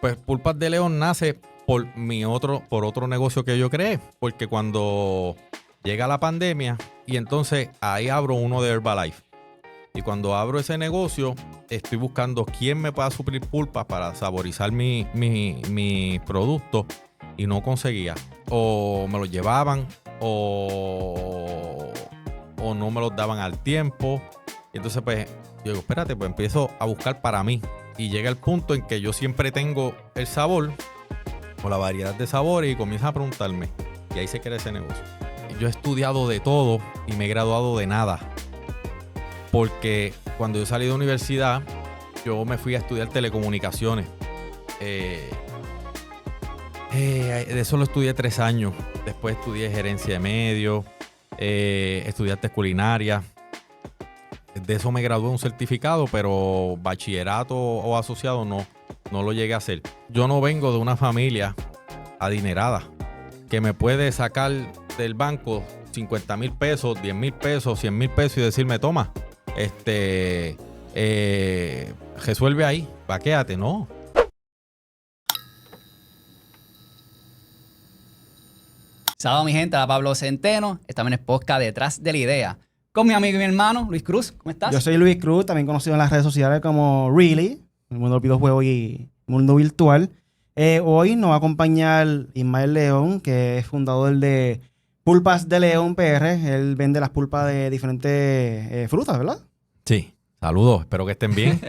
Pues Pulpas de León nace por otro negocio que yo creé, porque cuando llega la pandemia y entonces ahí abro uno de Herbalife. Y cuando abro ese negocio, estoy buscando quién me pueda suplir pulpas para saborizar mi producto y no conseguía. O me los llevaban o no me los daban al tiempo. Y entonces pues yo digo, espérate, pues empiezo a buscar para mí. Y llega el punto en que yo siempre tengo el sabor o la variedad de sabores y comienzan a preguntarme. Y ahí se crea ese negocio. Yo he estudiado de todo y me he graduado de nada. Porque cuando yo salí de universidad, yo me fui a estudiar telecomunicaciones. De eso lo estudié 3 años. Después estudié gerencia de medios, estudié artes culinarias. De eso me gradué un certificado, pero bachillerato o asociado no lo llegué a hacer. Yo no vengo de una familia adinerada que me puede sacar del banco 50,000 pesos, 10,000 pesos, 100,000 pesos y decirme, toma, resuelve ahí, vaquéate, no. Saludos mi gente, a Pablo Centeno. Estamos en el podcast Detrás de la Idea. Con mi amigo y mi hermano, Luis Cruz. ¿Cómo estás? Yo soy Luis Cruz, también conocido en las redes sociales como Really, en el mundo del videojuego y el mundo virtual. Hoy nos va a acompañar Ismael León, que es fundador de Pulpas de León PR. Él vende las pulpas de diferentes frutas, ¿verdad? Sí, saludos, espero que estén bien.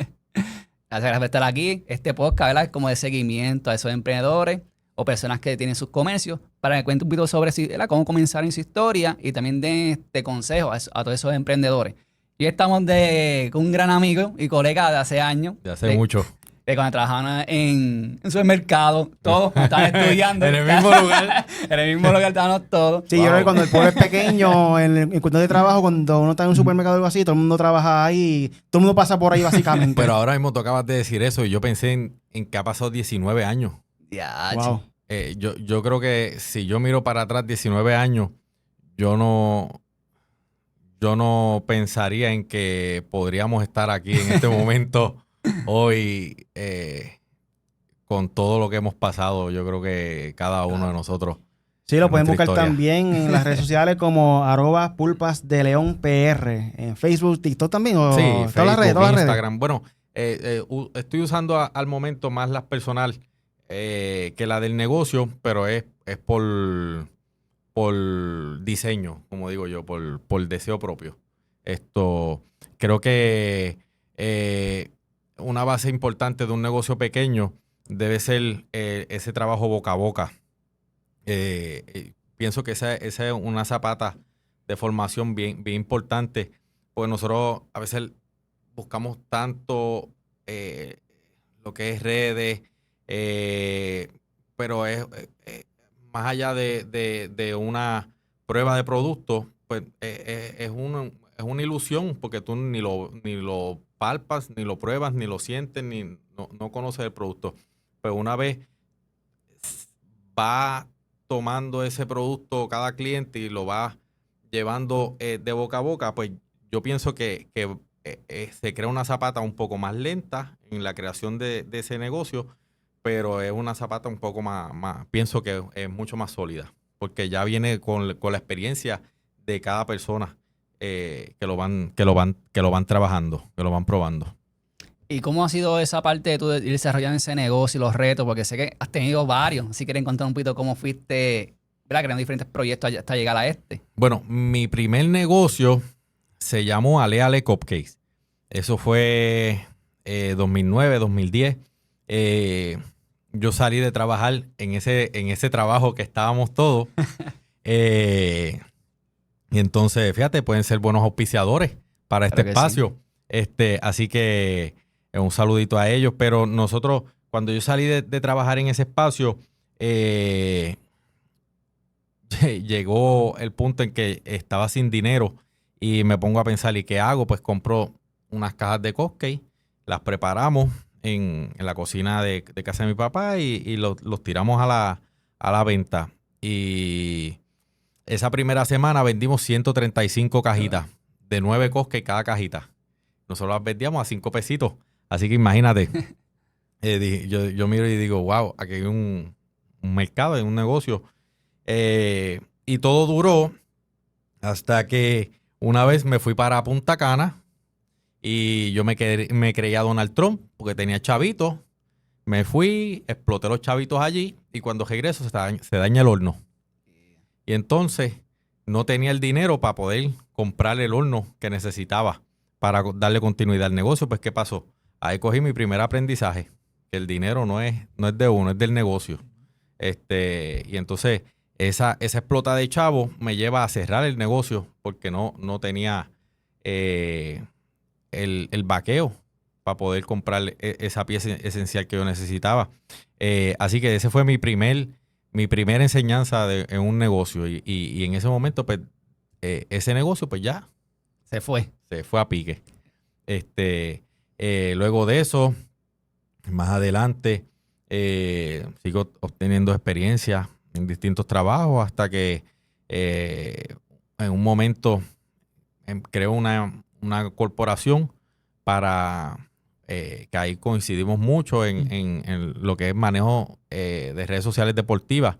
Gracias por estar aquí. Este podcast, ¿verdad?, es como de seguimiento a esos emprendedores o personas que tienen sus comercios para que cuenten un poquito sobre cómo comenzaron su historia y también den consejos a todos esos emprendedores. Y estamos con un gran amigo y colega de hace años. De hace mucho. De cuando trabajaban en supermercado, todos cuando estaban estudiando. En el mismo lugar. En el mismo lugar estábamos todos. Sí, yo creo que cuando el pueblo es pequeño, en cuestión de trabajo, cuando uno está en un supermercado o algo así, todo el mundo trabaja ahí, todo el mundo pasa por ahí básicamente. Pero ahora mismo tú acabas de decir eso y yo pensé en que ha pasado 19 años. Ya, Wow. Yo creo que si yo miro para atrás 19 años, yo no pensaría en que podríamos estar aquí en este momento hoy con todo lo que hemos pasado. Yo creo que cada uno de nosotros. Sí, lo pueden buscar historia. también en las redes sociales como @pulpasdeleonpr. En Facebook, TikTok también. ¿O Sí, todas Facebook, las redes, todas las redes? Instagram. Bueno, estoy usando al momento más las personal que la del negocio, pero es por diseño, como digo yo, por deseo propio. Creo que una base importante de un negocio pequeño debe ser ese trabajo boca a boca. Pienso que esa es una zapata de formación bien importante, pues nosotros a veces buscamos tanto lo que es redes, pero es más allá de una prueba de producto, pues es una ilusión porque tú ni lo palpas, ni lo pruebas, ni lo sientes, no conoces el producto. Pero una vez va tomando ese producto cada cliente y lo va llevando de boca a boca, pues yo pienso que se crea una zapata un poco más lenta en la creación de ese negocio, pero es una zapata un poco más pienso que es mucho más sólida, porque ya viene con la experiencia de cada persona que lo van trabajando, que lo van probando. ¿Y cómo ha sido esa parte de tú ir desarrollando ese negocio y los retos? Porque sé que has tenido varios. Si quieres contar un poquito cómo fuiste, ¿verdad?, creando diferentes proyectos hasta llegar a este. Bueno, mi primer negocio se llamó Ale Ale Cupcakes. Eso fue 2009, 2010. Yo salí de trabajar en ese trabajo que estábamos todos. Y entonces, fíjate, pueden ser buenos auspiciadores para este espacio. Sí. Así que un saludito a ellos. Pero nosotros, cuando yo salí de trabajar en ese espacio, llegó el punto en que estaba sin dinero y me pongo a pensar, ¿y qué hago? Pues compro unas cajas de cupcakes, las preparamos en la cocina de casa de mi papá y los tiramos a la venta. Y esa primera semana vendimos 135 cajitas de 9 cupcakes cada cajita. Nosotros las vendíamos a 5 pesitos. Así que imagínate. yo miro y digo, wow, aquí hay un mercado, hay un negocio. Y todo duró hasta que una vez me fui para Punta Cana y yo me creía Donald Trump porque tenía chavitos. Me fui, exploté los chavitos allí y cuando regreso se daña el horno. Y entonces no tenía el dinero para poder comprar el horno que necesitaba para darle continuidad al negocio. Pues, ¿qué pasó? Ahí cogí mi primer aprendizaje, que el dinero no es de uno, es del negocio. Y entonces esa explota de chavo me lleva a cerrar el negocio porque no tenía el vaqueo para poder comprar esa pieza esencial que yo necesitaba. Así que ese fue mi primera enseñanza en un negocio. Y en ese momento, pues, ese negocio, pues ya Se fue. se fue a pique. Luego de eso, más adelante, sigo obteniendo experiencia en distintos trabajos hasta que en un momento creo una corporación para que ahí coincidimos mucho en lo que es manejo de redes sociales deportivas.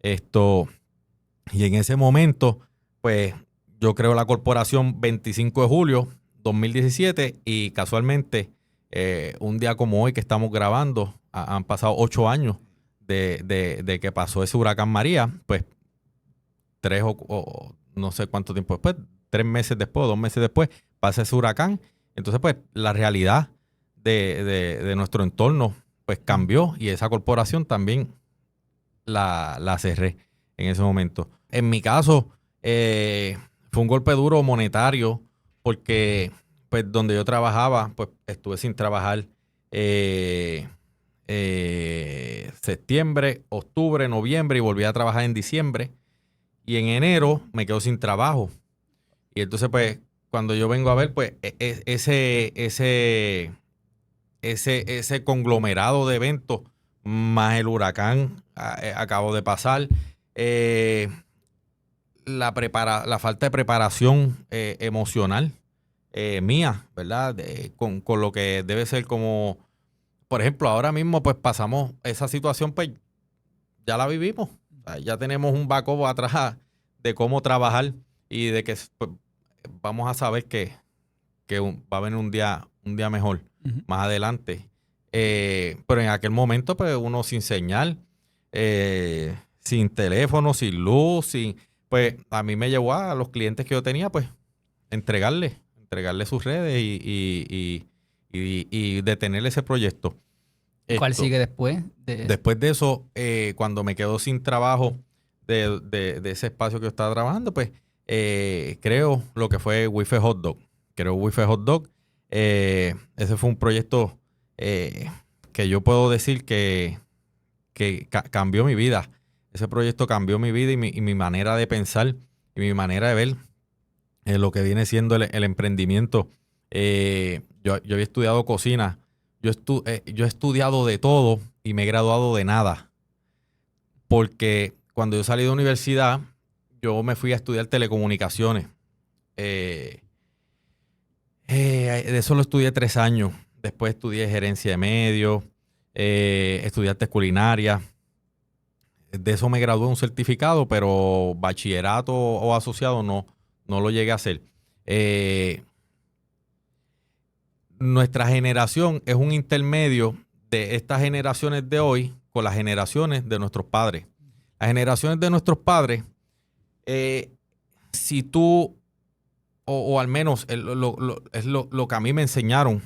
Y en ese momento, pues yo creo la corporación 25 de julio 2017 y casualmente un día como hoy que estamos grabando, han pasado 8 años de que pasó ese huracán María, pues 3 o no sé cuánto tiempo después, 3 meses después, 2 meses después, pasa ese huracán. Entonces, pues la realidad de nuestro entorno pues cambió y esa corporación también la cerré en ese momento. En mi caso, fue un golpe duro monetario porque pues donde yo trabajaba, pues estuve sin trabajar septiembre, octubre, noviembre y volví a trabajar en diciembre. Y en enero me quedo sin trabajo. Y entonces, pues, cuando yo vengo a ver, pues, ese conglomerado de eventos, más el huracán acabó de pasar, la falta de preparación emocional mía, ¿verdad? Con lo que debe ser como, por ejemplo, ahora mismo, pues, pasamos esa situación, pues, ya la vivimos. O sea, ya tenemos un backup atrás de cómo trabajar y de que pues, vamos a saber que va a venir un día mejor más adelante. Pero en aquel momento, pues uno sin señal, sin teléfono, sin luz, pues a mí me llevó a los clientes que yo tenía, pues entregarle sus redes y detener ese proyecto. ¿Cuál sigue después? Después de eso, cuando me quedo sin trabajo de ese espacio que yo estaba trabajando, pues creo lo que fue Wi-Fi Hot Dog. Creo Wi-Fi Hot Dog. Ese fue un proyecto que yo puedo decir que cambió mi vida. Ese proyecto cambió mi vida y mi manera de pensar y mi manera de ver lo que viene siendo el emprendimiento. Yo había estudiado cocina. Yo he estudiado de todo y me he graduado de nada. Porque cuando yo salí de universidad, yo me fui a estudiar telecomunicaciones. De eso lo estudié 3 años. Después estudié gerencia de medios, estudié artes culinarias. De eso me gradué un certificado, pero bachillerato o asociado no lo llegué a hacer. Nuestra generación es un intermedio de estas generaciones de hoy con las generaciones de nuestros padres. Las generaciones de nuestros padres, si tú, o al menos es lo que a mí me enseñaron,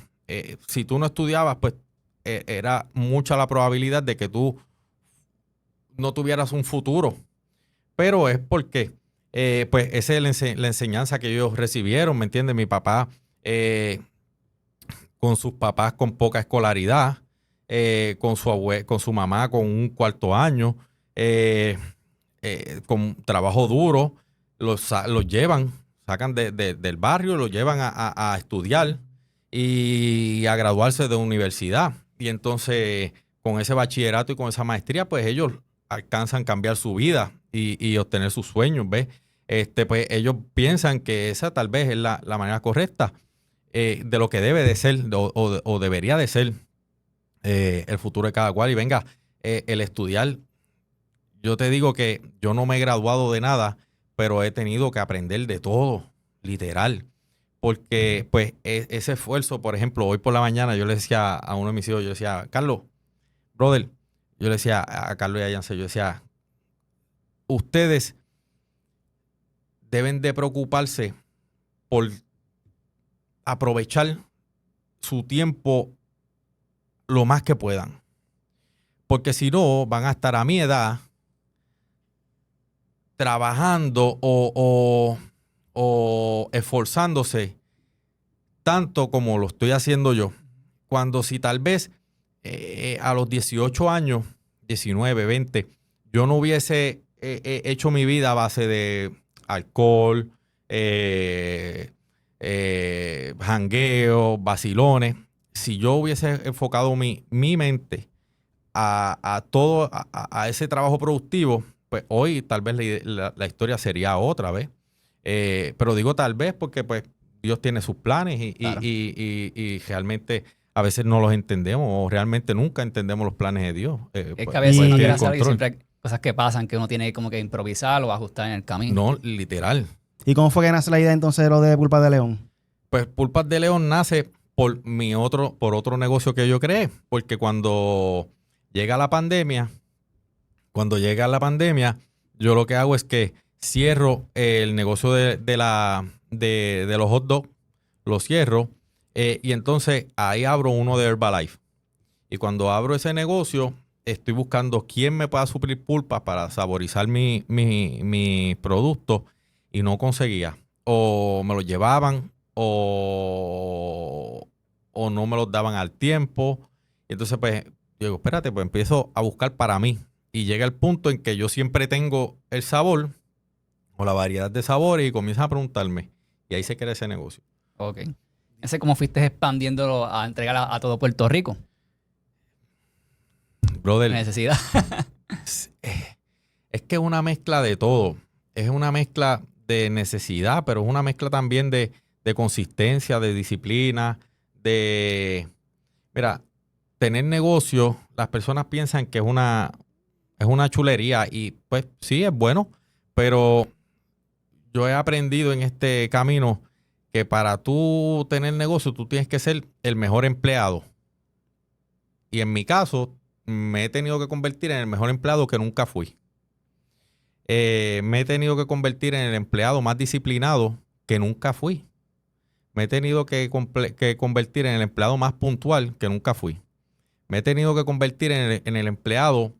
si tú no estudiabas, pues era mucha la probabilidad de que tú no tuvieras un futuro. Pero es porque, pues esa es la enseñanza que ellos recibieron, ¿me entiendes? Mi papá... con sus papás con poca escolaridad, con su mamá con un 4º año, con trabajo duro, los sacan del barrio, los llevan a estudiar y a graduarse de universidad. Y entonces, con ese bachillerato y con esa maestría, pues ellos alcanzan a cambiar su vida y obtener sus sueños, ¿ves? Pues ellos piensan que esa tal vez es la manera correcta. De lo que debe de ser o debería de ser. el futuro de cada cual. Y venga, el estudiar, yo te digo que yo no me he graduado de nada, pero he tenido que aprender de todo, literal. Porque pues ese esfuerzo, por ejemplo, hoy por la mañana yo le decía a uno de mis hijos, yo decía, Carlos, brother, yo le decía a Carlos y a Yance, yo decía, ustedes deben de preocuparse por aprovechar su tiempo lo más que puedan. Porque si no, van a estar a mi edad trabajando o esforzándose tanto como lo estoy haciendo yo. Cuando si tal vez a los 18 años, 19, 20, yo no hubiese hecho mi vida a base de alcohol, jangueo, vacilones. Si yo hubiese enfocado mi mente a todo, a ese trabajo productivo, pues hoy tal vez la historia sería otra vez. Pero digo tal vez porque pues Dios tiene sus planes Claro. y realmente a veces no los entendemos o realmente nunca entendemos los planes de Dios. Es Pues, que a veces pues uno tiene quiere hacer y control. siempre hay cosas que pasan que uno tiene como que improvisar o ajustar en el camino. No, literal. ¿Y cómo fue que nace la idea entonces de lo de Pulpas de León? Pues Pulpas de León nace por otro negocio que yo creé, porque cuando llega la pandemia, yo lo que hago es que cierro el negocio de los hot dogs, lo cierro, y entonces ahí abro uno de Herbalife. Y cuando abro ese negocio, estoy buscando quién me pueda suplir pulpas para saborizar mi producto y no conseguía. O me los llevaban o no me los daban al tiempo. Y entonces, pues, yo digo, espérate, pues empiezo a buscar para mí. Y llega el punto en que yo siempre tengo el sabor o la variedad de sabores y comienzan a preguntarme. Y ahí se crea ese negocio. Ok. Ese cómo fuiste expandiéndolo a entregar a todo Puerto Rico. Brother, Necesidad. es que es una mezcla de todo. Es una mezcla de necesidad, pero es una mezcla también de consistencia, de disciplina, Mira, tener negocio, las personas piensan que es una chulería y pues sí, es bueno, pero yo he aprendido en este camino que para tú tener negocio, tú tienes que ser el mejor empleado. Y en mi caso, me he tenido que convertir en el mejor empleado que nunca fui. Me he tenido que convertir en el empleado más disciplinado que nunca fui. Me he tenido que convertir en el empleado más puntual que nunca fui. Me he tenido que convertir en el empleado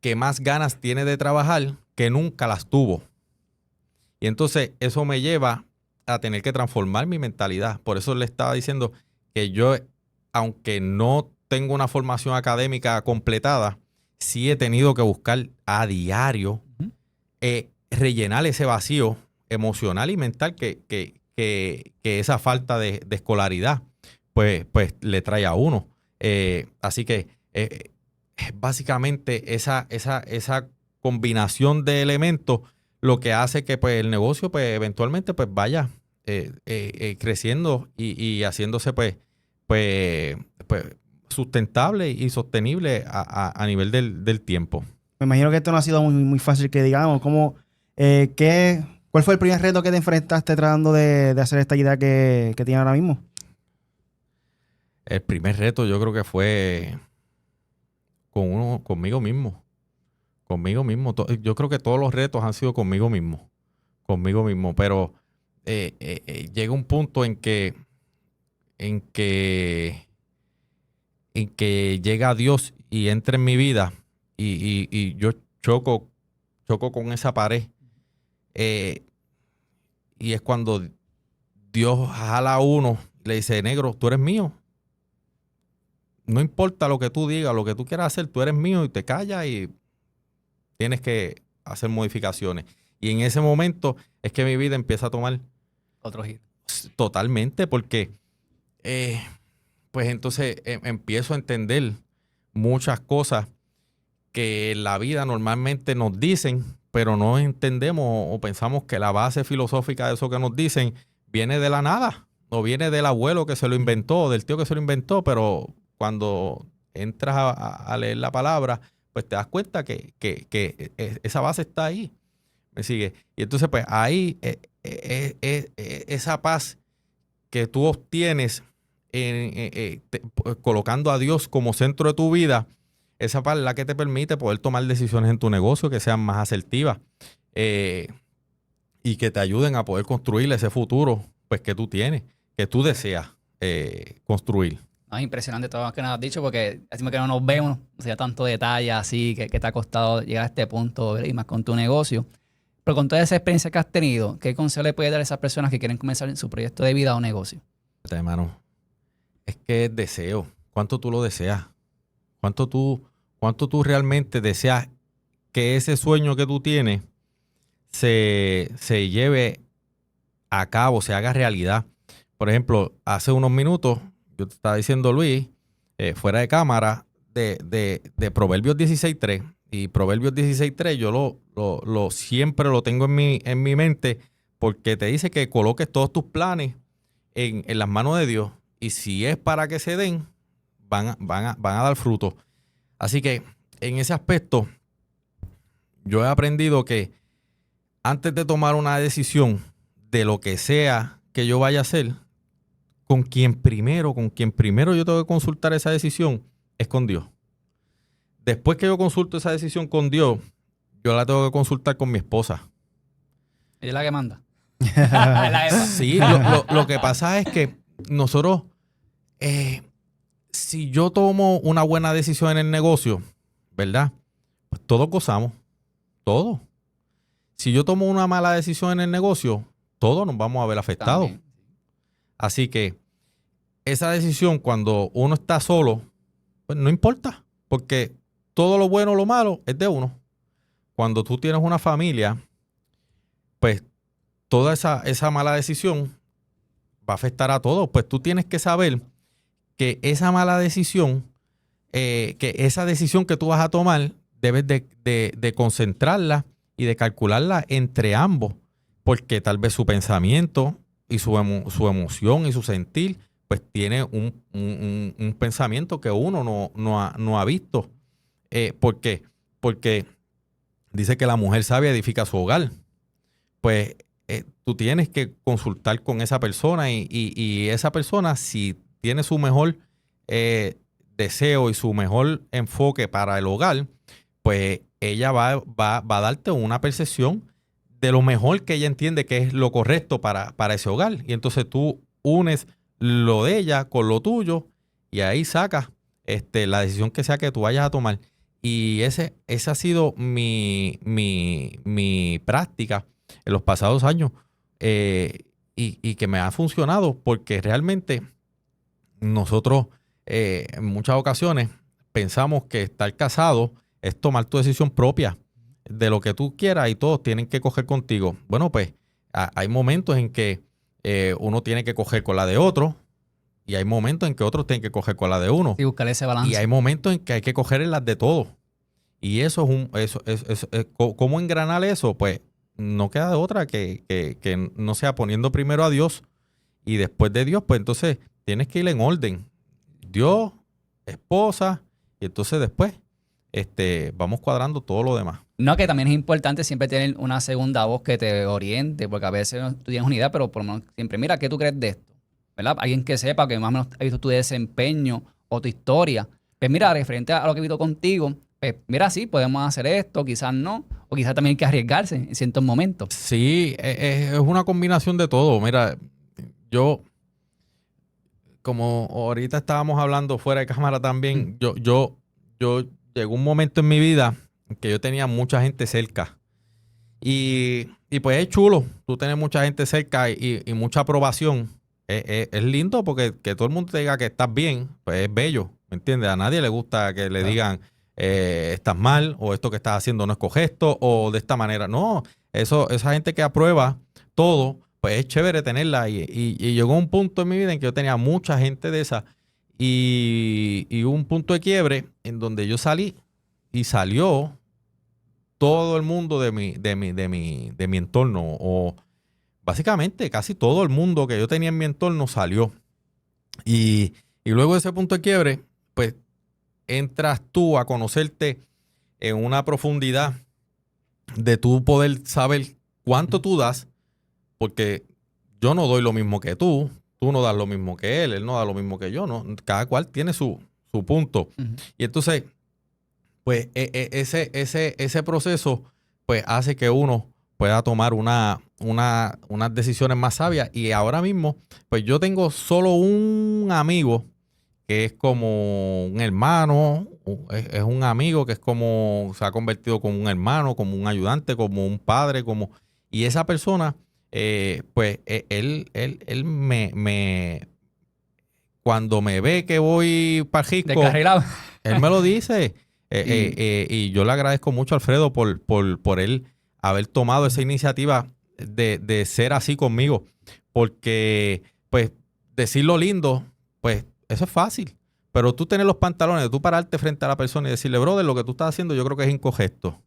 que más ganas tiene de trabajar que nunca las tuvo. Y entonces eso me lleva a tener que transformar mi mentalidad. Por eso le estaba diciendo que yo, aunque no tengo una formación académica completada, sí he tenido que buscar a diario rellenar ese vacío emocional y mental que esa falta de escolaridad pues le trae a uno. Así que básicamente esa combinación de elementos lo que hace que pues, el negocio pues, eventualmente pues, vaya creciendo y haciéndose pues sustentable y sostenible a nivel del tiempo. Me imagino que esto no ha sido muy fácil que digamos. ¿Cuál fue el primer reto que te enfrentaste tratando de hacer esta idea que tienes ahora mismo? El primer reto yo creo que fue conmigo mismo. Conmigo mismo. Yo creo que todos los retos han sido conmigo mismo. Conmigo mismo. Pero llega un punto en que llega Dios y entra en mi vida y yo choco con esa pared. Y es cuando Dios jala a uno y le dice, negro, tú eres mío. No importa lo que tú digas, lo que tú quieras hacer, tú eres mío y te callas y tienes que hacer modificaciones. Y en ese momento es que mi vida empieza a tomar Otro giro. totalmente porque pues entonces empiezo a entender muchas cosas que en la vida normalmente nos dicen, pero no entendemos o pensamos que la base filosófica de eso que nos dicen viene de la nada o viene del abuelo que se lo inventó, del tío que se lo inventó, pero cuando entras a leer la palabra, pues te das cuenta que esa base está ahí. ¿Me sigue? Y entonces, pues ahí esa paz que tú obtienes colocando a Dios como centro de tu vida, esa paz es la que te permite poder tomar decisiones en tu negocio que sean más asertivas y que te ayuden a poder construir ese futuro pues, que tú tienes, que tú deseas construir. No, es impresionante todo lo que nos has dicho porque decimos que no nos vemos, o sea, tanto detalle así que te ha costado llegar a este punto, ¿verdad? Y más con tu negocio. Pero con toda esa experiencia que has tenido, ¿qué consejo le puedes dar a esas personas que quieren comenzar su proyecto de vida o negocio? Hermano, es que es deseo. ¿Cuánto tú lo deseas? ¿Cuánto tú realmente deseas que ese sueño que tú tienes se lleve a cabo, se haga realidad? Por ejemplo, hace unos minutos yo te estaba diciendo, Luis, fuera de cámara, de Proverbios 16.3. Y Proverbios 16.3 yo siempre lo tengo en mi mente porque te dice que coloques todos tus planes en las manos de Dios. Y si es para que se den, van a dar fruto. Así que en ese aspecto, yo he aprendido que antes de tomar una decisión de lo que sea que yo vaya a hacer, con quien primero yo tengo que consultar esa decisión es con Dios. Después que yo consulto esa decisión con Dios, yo la tengo que consultar con mi esposa. Ella es la que manda. Sí, lo que pasa es que nosotros, si yo tomo una buena decisión en el negocio, ¿verdad? Pues todos gozamos, todos. Si yo tomo una mala decisión en el negocio, todos nos vamos a ver afectados. También. Así que esa decisión cuando uno está solo, pues no importa, porque todo lo bueno o lo malo es de uno. Cuando tú tienes una familia, pues toda esa mala decisión va a afectar a todos. Pues tú tienes que saber que esa mala decisión, que esa decisión que tú vas a tomar, debes de concentrarla y de calcularla entre ambos, porque tal vez su pensamiento y su emoción y su sentir, pues tiene un pensamiento que uno no ha visto. ¿Por qué? Porque dice que la mujer sabia edifica su hogar. Pues tú tienes que consultar con esa persona y esa persona, si tiene su mejor deseo y su mejor enfoque para el hogar, pues ella va a darte una percepción de lo mejor que ella entiende que es lo correcto para ese hogar. Y entonces tú unes lo de ella con lo tuyo y ahí sacas la decisión que sea que tú vayas a tomar. Y esa ha sido mi práctica en los pasados años y que me ha funcionado porque realmente nosotros en muchas ocasiones pensamos que estar casado es tomar tu decisión propia de lo que tú quieras y todos tienen que coger contigo. Bueno, pues hay momentos en que uno tiene que coger con la de otro y hay momentos en que otros tienen que coger con la de uno. Y buscar ese balance. Y hay momentos en que hay que coger en las de todos. Y eso ¿cómo engranar eso? Pues no queda de otra que no sea poniendo primero a Dios y después de Dios, pues entonces tienes que ir en orden. Dios, esposa, y entonces después vamos cuadrando todo lo demás. No, que también es importante siempre tener una segunda voz que te oriente, porque a veces tú tienes una idea, pero por lo menos siempre, mira, ¿qué tú crees de esto? ¿Verdad? Alguien que sepa, que más o menos ha visto tu desempeño o tu historia. Pues mira, referente a lo que he visto contigo, pues mira, sí, podemos hacer esto, quizás no, o quizás también hay que arriesgarse en ciertos momentos. Sí, es una combinación de todo. Mira, yo, como ahorita estábamos hablando fuera de cámara también, yo llegó un momento en mi vida en que yo tenía mucha gente cerca. Y pues es chulo, tú tienes mucha gente cerca y mucha aprobación. Es lindo porque que todo el mundo te diga que estás bien, pues es bello, ¿me entiendes? A nadie le gusta que le digan estás mal o esto que estás haciendo no es correcto o de esta manera. No, esa gente que aprueba todo, pues es chévere tenerla. Y llegó un punto en mi vida en que yo tenía mucha gente de esa y hubo un punto de quiebre en donde yo salí y salió todo el mundo de mi entorno o básicamente casi todo el mundo que yo tenía en mi entorno salió. Y luego de ese punto de quiebre, pues entras tú a conocerte en una profundidad de tú poder saber cuánto tú das, porque yo no doy lo mismo que tú no das lo mismo que él no da lo mismo que yo, ¿no? Cada cual tiene su punto. Ujú. Y entonces, pues ese proceso pues hace que uno pueda tomar unas decisiones más sabias. Y ahora mismo, pues yo tengo solo un amigo que es como un hermano, es un amigo que es como, se ha convertido como un hermano, como un ayudante, como un padre, y esa persona, pues él cuando me ve que voy para Jisco, Descarrilado. él me lo dice. Y- Y yo le agradezco mucho a Alfredo por él haber tomado esa iniciativa de ser así conmigo. Porque, pues, decir lo lindo, pues, eso es fácil. Pero tú tener los pantalones, tú pararte frente a la persona y decirle, brother, lo que tú estás haciendo yo creo que es incorrecto.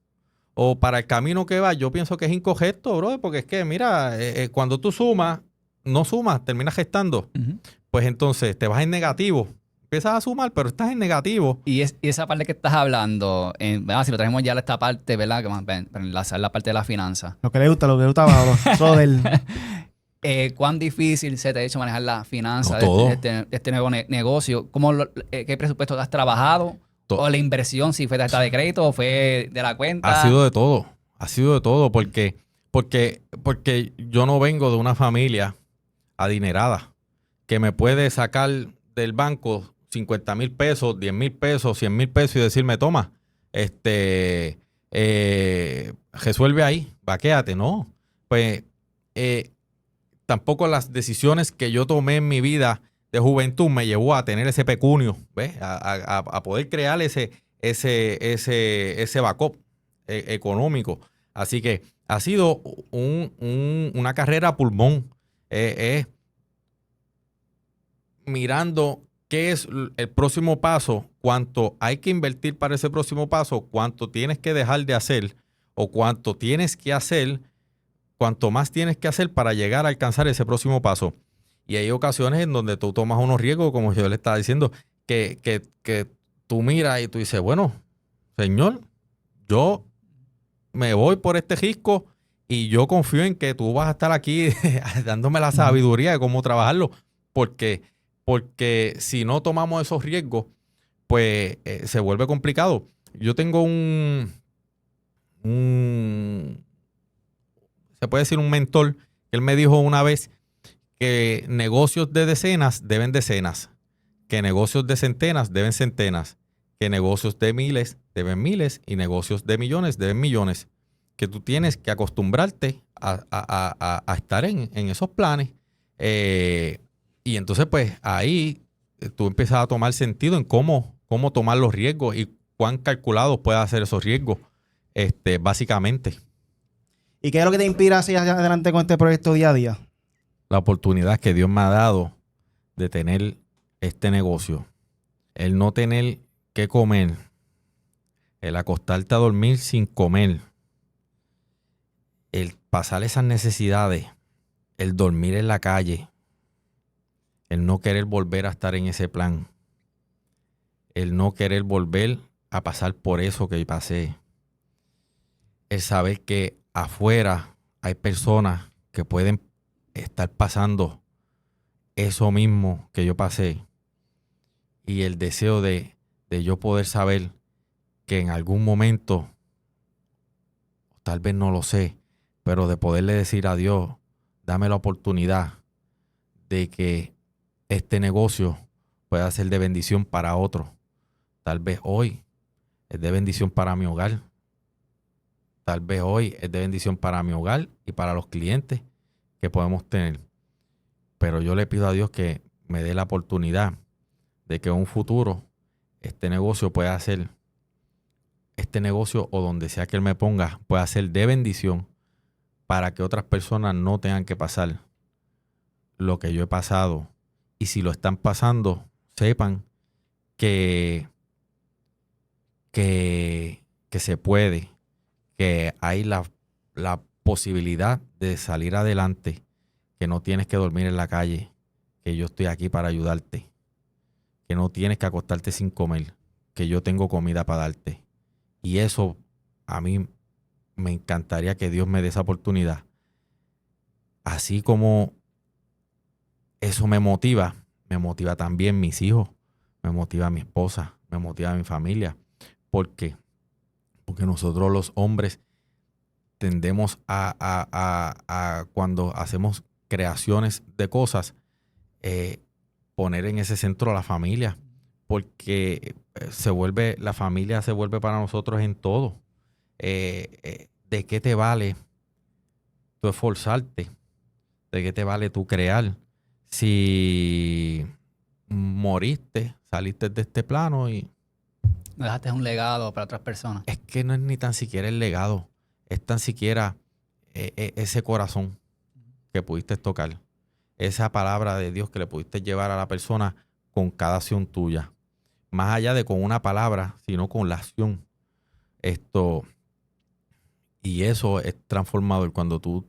O para el camino que vas, yo pienso que es incorrecto, brother, porque es que, mira, cuando tú sumas, no sumas, terminas gestando. Ujú. Pues entonces te vas en negativo. Empiezas a sumar, pero estás en negativo. Y esa parte que estás hablando, ¿verdad? Si lo traemos ya a esta parte, ¿verdad? Que más para enlazar la parte de la finanza. Lo que le gusta, Pablo. Eso del... ¿Cuán difícil se te ha hecho manejar la finanza No, todo. de este nuevo negocio? ¿Qué presupuesto has trabajado? To- ¿O la inversión, si fue tarjeta de crédito o fue de la cuenta? Ha sido de todo. Ha sido de todo porque yo no vengo de una familia adinerada que me puede sacar del banco 50,000 pesos, 10,000 pesos, 100,000 pesos y decirme, toma, resuelve ahí, vaquéate, ¿no? Pues tampoco las decisiones que yo tomé en mi vida de juventud me llevó a tener ese pecunio, ¿ves? A poder crear ese backup económico. Así que ha sido una carrera a pulmón. Mirando qué es el próximo paso, cuánto hay que invertir para ese próximo paso, cuánto tienes que dejar de hacer o cuánto tienes que hacer, cuánto más tienes que hacer para llegar a alcanzar ese próximo paso. Y hay ocasiones en donde tú tomas unos riesgos, como yo le estaba diciendo, que tú miras y tú dices, bueno, señor, yo me voy por este risco y yo confío en que tú vas a estar aquí dándome la sabiduría de cómo trabajarlo, porque si no tomamos esos riesgos, pues se vuelve complicado. Yo tengo se puede decir un mentor, que él me dijo una vez que negocios de decenas deben decenas, que negocios de centenas deben centenas, que negocios de miles deben miles y negocios de millones deben millones. Que tú tienes que acostumbrarte a estar en esos planes. Y entonces, pues ahí tú empiezas a tomar sentido en cómo tomar los riesgos y cuán calculados puedes hacer esos riesgos, básicamente. ¿Y qué es lo que te inspira hacia adelante con este proyecto día a día? La oportunidad que Dios me ha dado de tener este negocio. El no tener que comer, el acostarte a dormir sin comer, el pasar esas necesidades, el dormir en la calle, el no querer volver a estar en ese plan, el no querer volver a pasar por eso que pasé, el saber que afuera hay personas que pueden estar pasando eso mismo que yo pasé y el deseo de yo poder saber que en algún momento, tal vez no lo sé, pero de poderle decir a Dios, dame la oportunidad de que este negocio pueda ser de bendición para otros. Tal vez hoy es de bendición para mi hogar. Tal vez hoy es de bendición para mi hogar y para los clientes que podemos tener. Pero yo le pido a Dios que me dé la oportunidad de que en un futuro este negocio pueda ser, este negocio o donde sea que Él me ponga, pueda ser de bendición para que otras personas no tengan que pasar lo que yo he pasado. Y si lo están pasando, sepan que se puede, que hay la posibilidad de salir adelante, que no tienes que dormir en la calle, que yo estoy aquí para ayudarte, que no tienes que acostarte sin comer, porque yo tengo comida para darte. Y eso a mí me encantaría que Dios me dé esa oportunidad. Así como eso me motiva también mis hijos, me motiva mi esposa, me motiva mi familia. ¿Por qué? Porque nosotros los hombres tendemos a cuando hacemos creaciones de cosas, poner en ese centro a la familia, porque la familia se vuelve para nosotros en todo. ¿De qué te vale tú esforzarte? ¿De qué te vale tú crear? Si moriste, saliste de este plano y No dejaste un legado para otras personas. es que no es ni tan siquiera el legado, es tan siquiera ese corazón que pudiste tocar, esa palabra de Dios que le pudiste llevar a la persona con cada acción tuya. Más allá de con una palabra, sino con la acción. Y eso es transformador. Cuando tú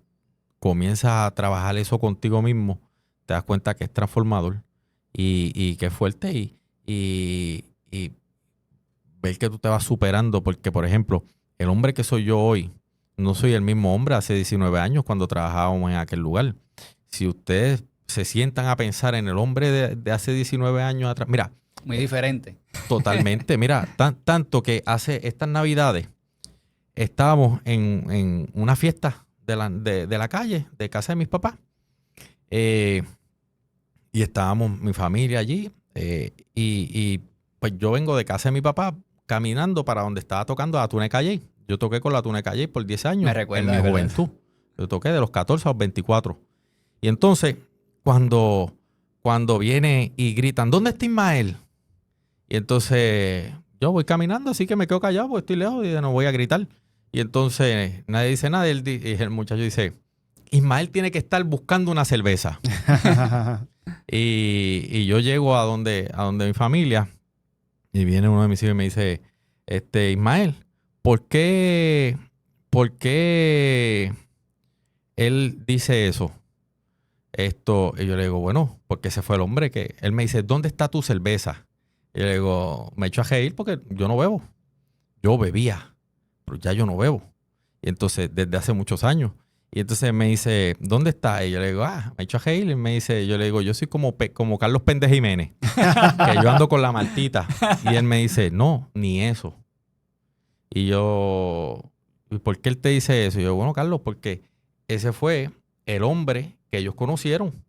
comienzas a trabajar eso contigo mismo, te das cuenta que es transformador y que es fuerte y ver que tú te vas superando. Porque, por ejemplo, el hombre que soy yo hoy, no soy el mismo hombre hace 19 años cuando trabajábamos en aquel lugar. Si ustedes se sientan a pensar en el hombre de hace 19 años atrás, mira. Muy diferente. Totalmente. Mira, tanto que hace estas Navidades estábamos en una fiesta de la calle, de casa de mis papás. Y estábamos mi familia allí. Y pues yo vengo de casa de mi papá caminando para donde estaba tocando la Tune Calle. Yo toqué con la Tune Calle por 10 años. Me recuerda, en mi juventud. Yo toqué de los 14 a los 24. Y entonces, cuando viene y gritan, ¿dónde está Ismael? Y entonces yo voy caminando, así que me quedo callado porque estoy lejos y no voy a gritar. Y entonces nadie dice nada. Y el muchacho dice, Ismael tiene que estar buscando una cerveza. y yo llego a donde mi familia y viene uno de mis hijos y me dice, Ismael, ¿por qué él dice eso? Y yo le digo, bueno, porque ese fue el hombre que... Él me dice, ¿dónde está tu cerveza? Y yo le digo, me echo a reír porque yo no bebo. Yo bebía, pero ya yo no bebo. Y entonces, desde hace muchos años. Y entonces me dice, ¿dónde está? Y yo le digo, me echo a reír. Y me dice, yo le digo, yo soy como Carlos Péndez Jiménez, que yo ando con la martita. Y él me dice, no, ni eso. Y yo, ¿y por qué él te dice eso? Y yo, bueno, Carlos, porque ese fue el hombre que ellos conocieron.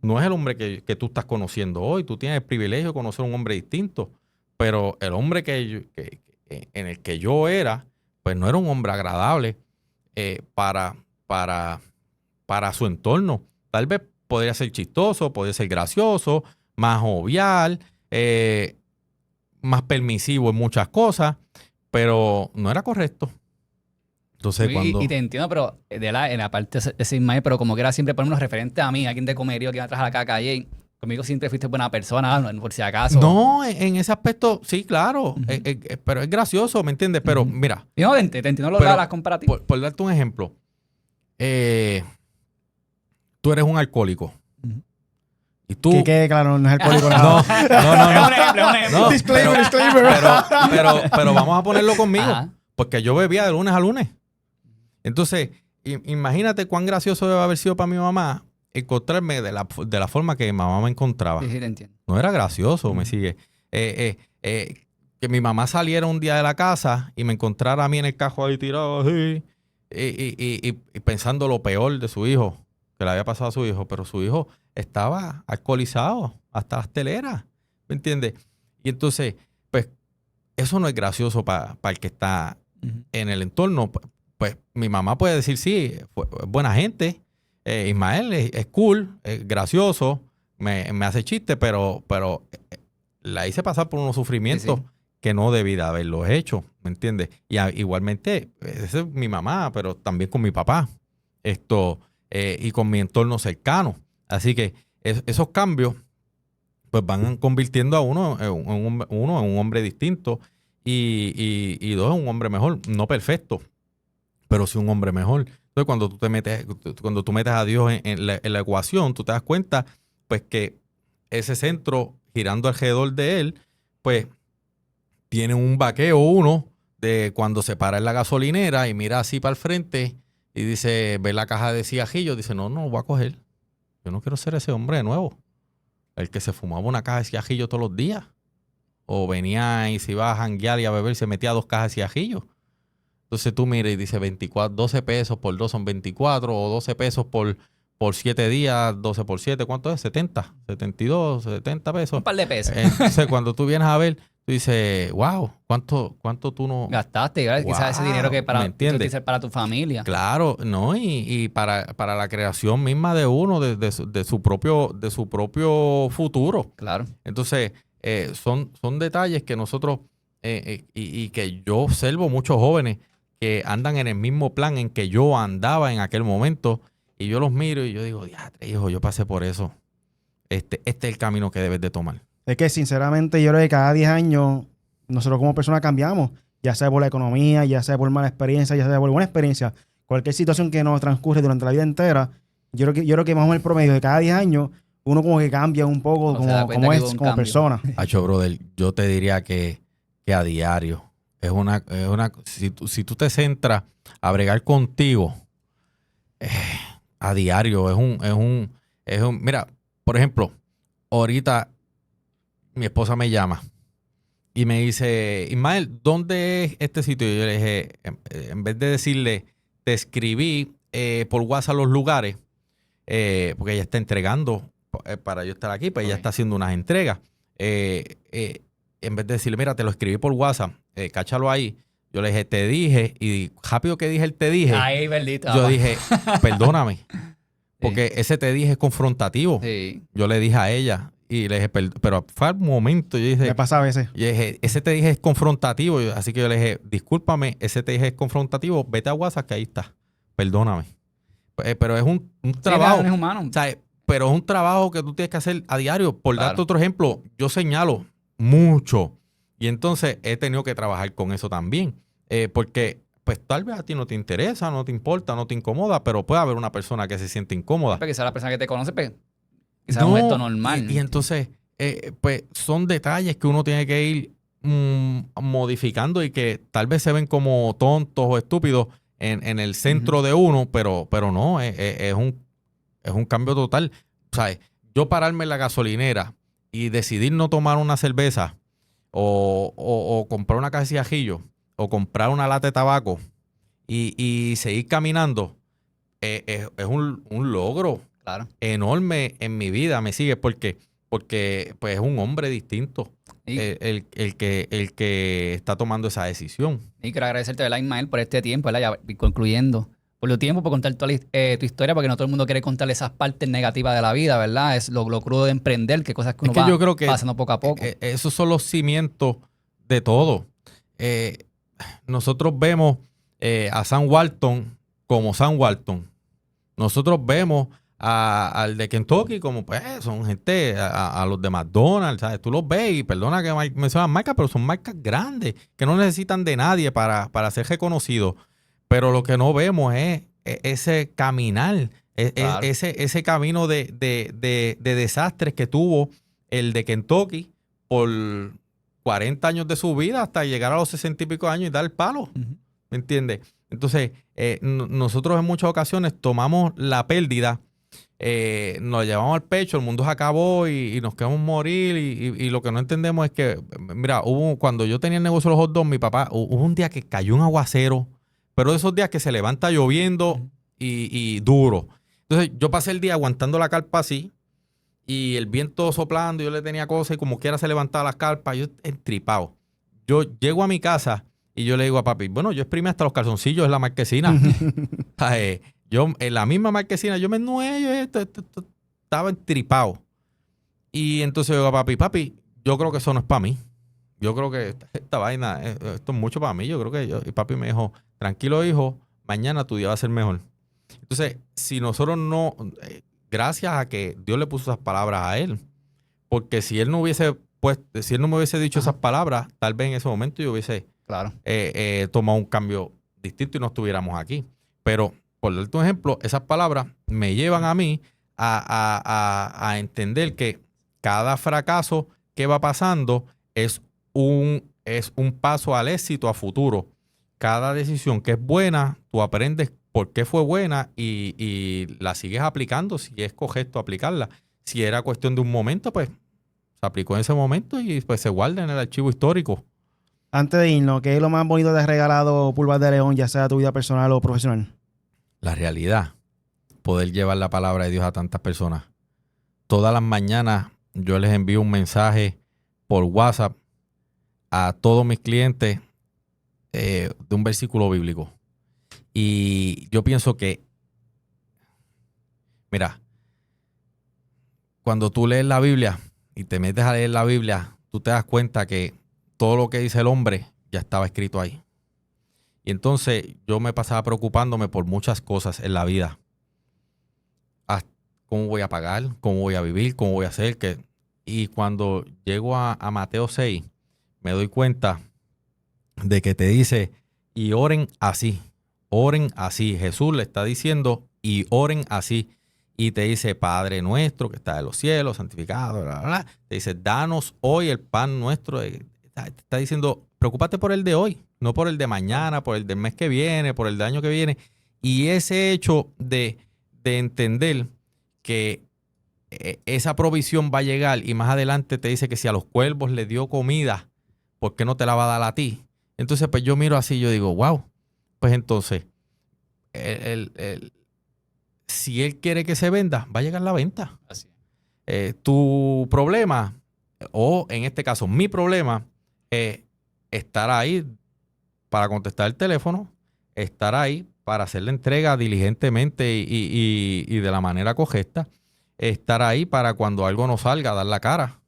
No es el hombre que tú estás conociendo hoy. Tú tienes el privilegio de conocer a un hombre distinto. Pero el hombre en el que yo era, pues no era un hombre agradable para su entorno. Tal vez podría ser chistoso, podría ser gracioso, más jovial, más permisivo en muchas cosas, pero no era correcto. Entonces, Y te entiendo, pero en la parte de ese Ismael, pero como que era siempre ponernos referente a mí, alguien de comerío que iba atrás a la calle. Conmigo siempre fuiste buena persona, por si acaso. No, en ese aspecto, sí, claro, pero es gracioso, ¿me entiendes? Pero mira. No, te entiendo las comparativas. Por darte un ejemplo, tú eres un alcohólico. Y tú... Que claro, no es alcohólico. No. No. Disclaimer. Pero vamos a ponerlo conmigo. Ajá. Porque yo bebía de lunes a lunes. Entonces, imagínate cuán gracioso debe haber sido para mi mamá encontrarme de la forma que mi mamá me encontraba. Sí, te entiendo. No era gracioso, me sigue. Que mi mamá saliera un día de la casa y me encontrara a mí en el cajón ahí tirado así, y pensando lo peor de su hijo, que le había pasado a su hijo, pero su hijo estaba alcoholizado hasta las teleras, ¿me entiendes? Y entonces, pues, eso no es gracioso para el que está en el entorno. Pues mi mamá puede decir, sí, es buena gente, Ismael es cool, es gracioso, me hace chiste, pero la hice pasar por unos sufrimientos que no debí de haberlos hecho, ¿me entiendes? Y igualmente, esa es mi mamá, pero también con mi papá, y con mi entorno cercano. Así que esos cambios pues van convirtiendo a uno en un hombre distinto y dos, en un hombre mejor, no perfecto, pero sí un hombre mejor. Entonces, cuando tú metes a Dios en la ecuación, tú te das cuenta pues que ese centro girando alrededor de él, pues tiene un vaqueo uno de cuando se para en la gasolinera y mira así para el frente y dice, ve la caja de cigarrillos, dice, no, voy a coger. Yo no quiero ser ese hombre de nuevo. El que se fumaba una caja de cigarrillos todos los días. O venía y se iba a janguear y a beber y se metía 2 cajas de cigarrillos. Entonces tú miras y dice 12 pesos por 2 son 24, o 12 pesos por 7 días, 12 por 7, ¿cuánto es? 70, 72, 70 pesos. Un par de pesos. Entonces cuando tú vienes a ver, tú dices, wow, ¿cuánto tú no Gastaste, ¿verdad? Quizás ese dinero que ¿me para entiendes? utilizar para tu familia. Claro, ¿no? Y para la creación misma de uno, de su propio futuro. Claro. Entonces, son detalles que nosotros, y que yo observo muchos jóvenes que andan en el mismo plan en que yo andaba en aquel momento, y yo los miro y yo digo, diatre, hijo, yo pasé por eso. Este es el camino que debes de tomar. Es que sinceramente yo creo que cada 10 años nosotros como personas cambiamos, ya sea por la economía, ya sea por mala experiencia, ya sea por buena experiencia, cualquier situación que nos transcurre durante la vida entera, yo creo que más o menos el promedio de cada 10 años uno como que cambia un poco O se da cuenta que hubo un como cambio. persona. Hacho, brother, yo te diría que a diario. Si tú te centras a bregar contigo, a diario, mira, por ejemplo, ahorita mi esposa me llama y me dice, Ismael, ¿dónde es este sitio? Y yo le dije, en vez de decirle, te escribí por WhatsApp los lugares, porque ella está entregando para yo estar aquí, pues ella está haciendo unas entregas. En vez de decirle, mira, te lo escribí por WhatsApp, cáchalo ahí. Yo le dije, te dije, y rápido que dije el te dije, Ay, bendito. yo dije, perdóname, porque ese te dije es confrontativo. Sí. Yo le dije a ella, y le dije, pero fue al momento, yo dije, Me pasa a veces. yo dije, ese te dije es confrontativo, así que yo le dije, discúlpame, ese te dije es confrontativo, vete a WhatsApp que ahí está, perdóname. Pero es un trabajo. Sí, es humano. O sea, pero es un trabajo que tú tienes que hacer a diario. Por Claro. darte otro ejemplo, yo señalo mucho. Y entonces he tenido que trabajar con eso también. Porque pues tal vez a ti no te interesa, no te importa, no te incomoda, pero puede haber una persona que se siente incómoda. Porque quizás la persona que te conoce, pues, quizás es un gesto normal. Y entonces, pues son detalles que uno tiene que ir modificando y que tal vez se ven como tontos o estúpidos en el centro de uno, pero no, es un cambio total. O sea, yo pararme en la gasolinera y decidir no tomar una cerveza o comprar una caja de cigarrillos o comprar una lata de tabaco y seguir caminando, es un logro Claro. enorme en mi vida, me sigue, porque pues es un hombre distinto Y, el que está tomando esa decisión. y quiero agradecerte, ¿verdad, Ismael, por este tiempo, ¿verdad? Ya concluyendo. Por tu tiempo, por contar toda tu historia, porque no todo el mundo quiere contar esas partes negativas de la vida, ¿verdad? Es lo crudo de emprender, que cosas que uno va yo creo que pasando poco a poco. esos son los cimientos de todo. Nosotros vemos a Sam Walton como Sam Walton. Nosotros vemos al de Kentucky como, pues, son gente, a los de McDonald's, ¿sabes? Tú los ves y perdona que mencionan marcas, pero son marcas grandes que no necesitan de nadie para ser reconocidos. Pero lo que no vemos es ese caminar, Claro. ese camino de desastres que tuvo el de Kentucky por 40 años de su vida hasta llegar a los 60 y pico años y dar el palo. Ujú. ¿Me entiendes? Entonces, nosotros en muchas ocasiones tomamos la pérdida, nos llevamos al pecho, el mundo se acabó y nos queremos morir y lo que no entendemos es que, mira, cuando yo tenía el negocio de los hot dogs, mi papá, hubo un día que cayó un aguacero, pero de esos días que se levanta lloviendo y duro. Entonces, yo pasé el día aguantando la carpa así y el viento soplando, yo le tenía cosas y como quiera se levantaba las carpas, yo entripado. Yo llego a mi casa y yo le digo a papi, bueno, yo exprimí hasta los calzoncillos en la marquesina. Yo en la misma marquesina, yo me ennué, estaba entripado. Y entonces yo digo a papi, yo creo que eso no es para mí. Yo creo que esta vaina, esto es mucho para mí. Yo creo que y papi me dijo, tranquilo hijo, mañana tu día va a ser mejor. Entonces, si nosotros no, gracias a que Dios le puso esas palabras a él, porque si él no hubiese si él no me hubiese dicho esas palabras, tal vez en ese momento yo hubiese Claro. tomado un cambio distinto y no estuviéramos aquí. Pero, por darte un ejemplo, esas palabras me llevan a mí a entender que cada fracaso que va pasando es es un paso al éxito a futuro. Cada decisión que es buena, tú aprendes por qué fue buena y la sigues aplicando si es correcto aplicarla. Si era cuestión de un momento, pues se aplicó en ese momento y pues se guarda en el archivo histórico. Antes de irnos, ¿qué es lo más bonito que te ha regalado Pulpas de León, ya sea tu vida personal o profesional? La realidad, poder llevar la palabra de Dios a tantas personas. Todas las mañanas yo les envío un mensaje por WhatsApp a todos mis clientes de un versículo bíblico. Y yo pienso que, mira, cuando tú lees la Biblia y te metes a leer la Biblia, tú te das cuenta que todo lo que dice el hombre ya estaba escrito ahí. Y entonces yo me pasaba preocupándome por muchas cosas en la vida. ¿Cómo voy a pagar? ¿Cómo voy a vivir? ¿Cómo voy a hacer? Y cuando llego a Mateo 6, me doy cuenta de que te dice, y oren así. Oren así. Jesús le está diciendo, y oren así. Y te dice, Padre nuestro que está en los cielos, santificado, bla, bla, bla. Te dice, danos hoy el pan nuestro. Te está diciendo, preocúpate por el de hoy, no por el de mañana, por el del mes que viene, por el del año que viene. Y ese hecho de entender que esa provisión va a llegar y más adelante te dice que si a los cuervos le dio comida, ¿por qué no te la va a dar a ti? Entonces, pues yo miro así y yo digo, wow, pues entonces, si él quiere que se venda, va a llegar la venta. Así. Tu problema, o en este caso mi problema, es estar ahí para contestar el teléfono, estar ahí para hacer la entrega diligentemente y de la manera correcta, estar ahí para cuando algo no salga, dar la cara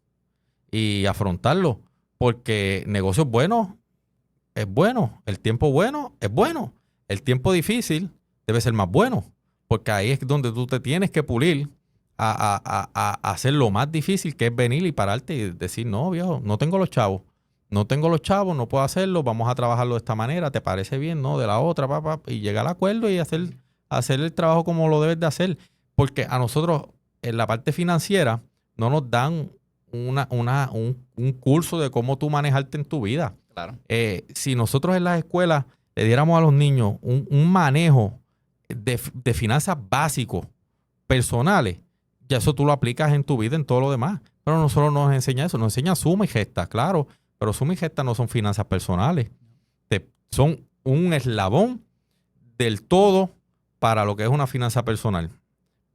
y afrontarlo, porque negocio es bueno, el tiempo bueno es bueno, el tiempo difícil debe ser más bueno, porque ahí es donde tú te tienes que pulir a hacer lo más difícil, que es venir y pararte y decir, no, viejo, no tengo los chavos, no puedo hacerlo, vamos a trabajarlo de esta manera, ¿te parece bien? No, de la otra, y llegar al acuerdo y hacer el trabajo como lo debes de hacer, porque a nosotros en la parte financiera no nos dan un curso de cómo tú manejarte en tu vida. Claro. Si nosotros en las escuelas le diéramos a los niños un manejo de finanzas básicos, personales, ya eso tú lo aplicas en tu vida, en todo lo demás. Pero nosotros nos enseña eso, nos enseña suma y gesta, claro, pero suma y gesta no son finanzas personales. Son un eslabón del todo para lo que es una finanza personal.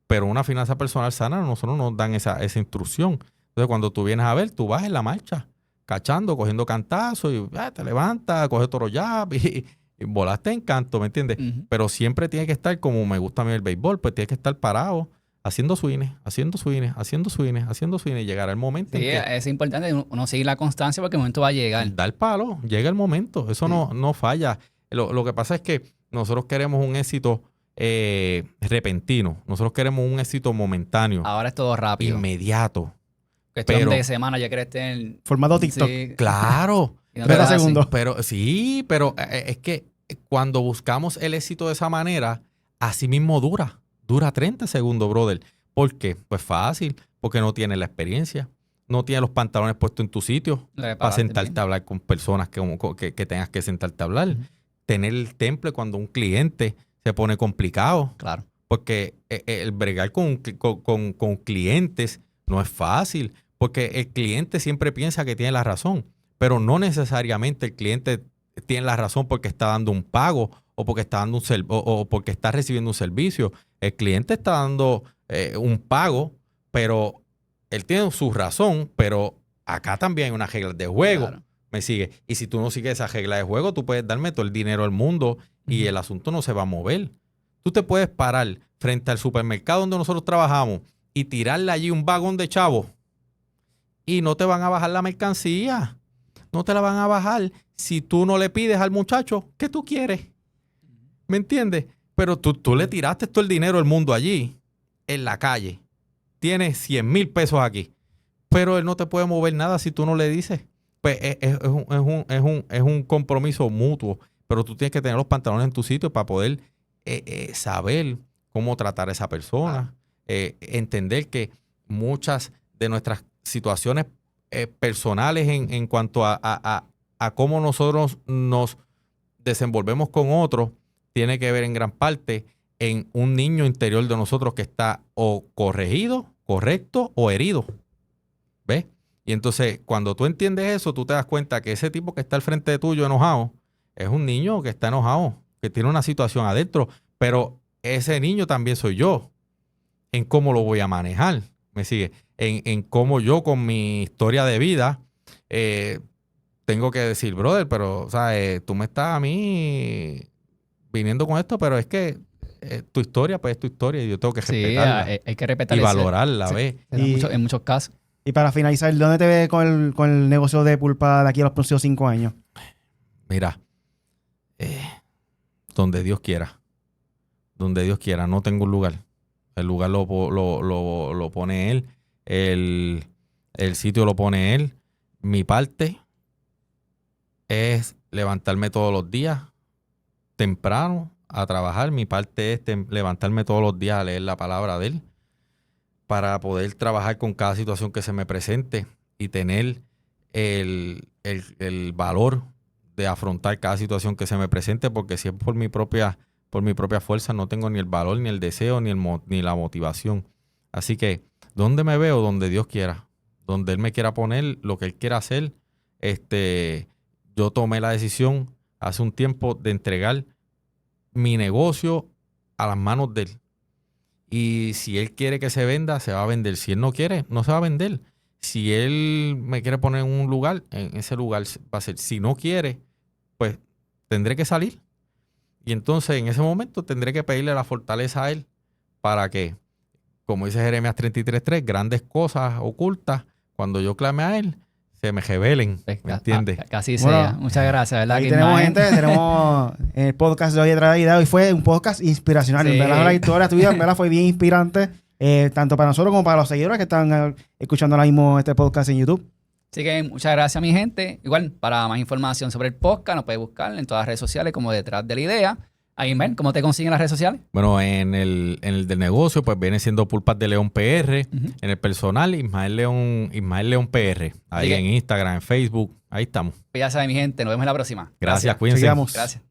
Pero una finanza personal sana, a nosotros nos dan esa instrucción. Entonces, cuando tú vienes a ver, tú vas en la marcha, cachando, cogiendo cantazos, y te levantas, coges toro jab y volaste en canto, ¿me entiendes? Uh-huh. Pero siempre tiene que estar, como me gusta a mí el béisbol, pues tiene que estar parado, haciendo swings, y llegará el momento Sí, en que es importante uno seguir la constancia porque el momento va a llegar. da el palo, llega el momento, eso no falla. Lo que pasa es que nosotros queremos un éxito repentino, nosotros queremos un éxito momentáneo, Ahora es todo rápido. inmediato. Cuestión de semana ya querés tener... Formato TikTok. Sí. Claro. Y no 30 te da así. segundos. Pero es que cuando buscamos el éxito de esa manera, así mismo dura 30 segundos, brother. ¿Por qué? Pues fácil, porque no tienes la experiencia, no tienes los pantalones puestos en tu sitio para sentarte a hablar con personas que tengas que sentarte a hablar. Uh-huh. Tener el temple cuando un cliente se pone complicado, Claro. porque el bregar con clientes no es fácil, porque el cliente siempre piensa que tiene la razón, pero no necesariamente el cliente tiene la razón porque está dando un pago o porque está dando o porque está recibiendo un servicio. El cliente está dando un pago, pero él tiene su razón, pero acá también hay unas reglas de juego. Claro. ¿Me sigue? Y si tú no sigues esa regla de juego, tú puedes darme todo el dinero del mundo y el asunto no se va a mover. Tú te puedes parar frente al supermercado donde nosotros trabajamos y tirarle allí un vagón de chavos y no te van a bajar la mercancía. No te la van a bajar si tú no le pides al muchacho que tú quieres. ¿Me entiendes? Pero tú le tiraste todo el dinero del mundo allí, en la calle. Tienes 100,000 pesos aquí. Pero él no te puede mover nada si tú no le dices. Pues es un compromiso mutuo. Pero tú tienes que tener los pantalones en tu sitio para poder saber cómo tratar a esa persona. Entender que muchas de nuestras situaciones personales en cuanto a a cómo nosotros nos desenvolvemos con otros tiene que ver en gran parte en un niño interior de nosotros que está o corregido, correcto o herido. ¿Ves? Y entonces, cuando tú entiendes eso, tú te das cuenta que ese tipo que está al frente de tuyo enojado es un niño que está enojado, que tiene una situación adentro, pero ese niño también soy yo. En cómo lo voy a manejar, ¿me sigue? En cómo yo con mi historia de vida tengo que decir, brother, pero, o sea, tú me estás a mí viniendo con esto, pero es que tu historia, pues es tu historia y yo tengo que respetarla. Sí, hay que Y respetarla. valorarla, ¿ves? En muchos casos. Y para finalizar, ¿dónde te ves con el negocio de pulpa de aquí a los próximos 5 años? Mira, donde Dios quiera. Donde Dios quiera. No tengo un lugar. El lugar lo pone Él. El sitio lo pone Él. Mi parte es levantarme todos los días temprano a trabajar. Mi parte es levantarme todos los días a leer la palabra de Él para poder trabajar con cada situación que se me presente y tener el valor de afrontar cada situación que se me presente, porque si es por mi propia fuerza no tengo ni el valor, ni el deseo, ni la motivación. Así que, ¿dónde me veo? Donde Dios quiera. Donde Él me quiera poner, lo que Él quiera hacer. Yo tomé la decisión hace un tiempo de entregar mi negocio a las manos de Él. Y si Él quiere que se venda, se va a vender. Si Él no quiere, no se va a vender. Si Él me quiere poner en un lugar, en ese lugar va a ser. Si no quiere, pues tendré que salir. Y entonces en ese momento tendré que pedirle la fortaleza a Él para que, como dice Jeremías 33:3, grandes cosas ocultas, cuando yo clame a Él, se me revelen. ¿Me entiendes? Casi Bueno, sea. Muchas gracias, ¿verdad? Ahí Que tenemos Ismael- gente, tenemos el podcast de hoy detrás de la idea. Hoy fue un podcast inspiracional. Sí. En verdad, la historia tuya en verdad fue bien inspirante, tanto para nosotros como para los seguidores que están escuchando ahora mismo este podcast en YouTube. Así que muchas gracias, mi gente. Igual, para más información sobre el podcast, nos puedes buscar en todas las redes sociales como Detrás de la Idea. Ahí, Ismael, ¿cómo te consiguen las redes sociales? Bueno, en el del negocio, pues viene siendo Pulpas de León PR. Ujú. En el personal, Ismael León PR. Ahí Así que- en Instagram, en Facebook. Ahí estamos. Pues ya saben, mi gente, nos vemos en la próxima. Gracias, cuídense. Sigamos. Gracias.